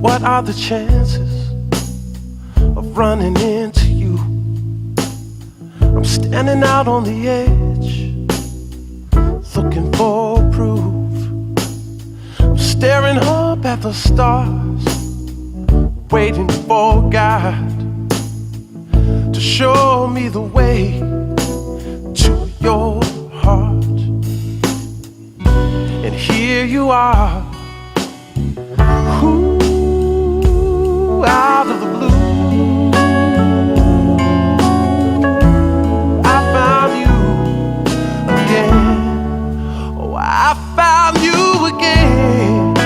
What are the chances of running into you? I'm standing out on the edge, looking for proof. I'm staring up at the stars, waiting for God to show me the way to your heart. And here you are, out of the blue, I found you again. Oh, I found you again.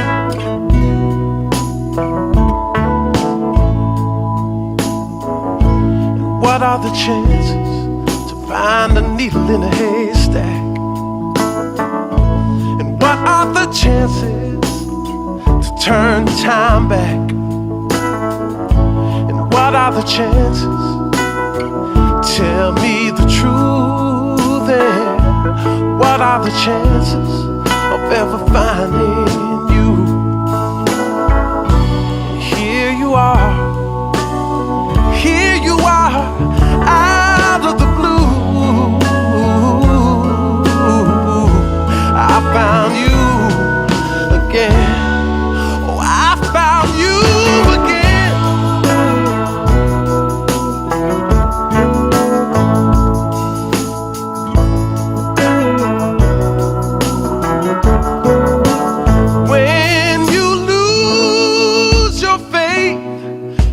And what are the chances to find a needle in a haystack? And what are the chances to turn time back? What are the chances? Tell me the truth. And what are the chances of ever finding you? Here you are, out of the blue. I found you again. Oh, I found you again.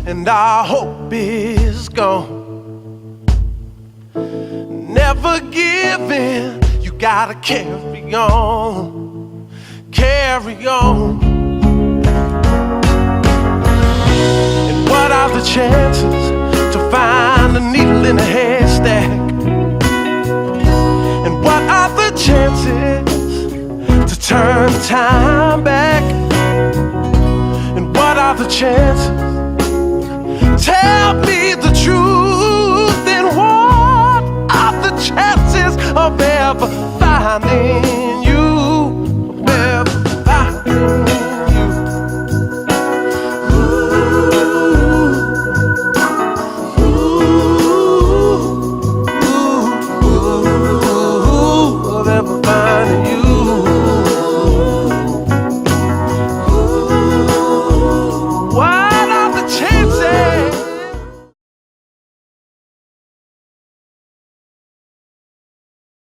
And our hope is gone. Never give in, you gotta carry on, carry on. And what are the chances to find a needle in a haystack? And what are the chances to turn time back? And what are the chances? Tell me the truth, and what are the chances of ever finding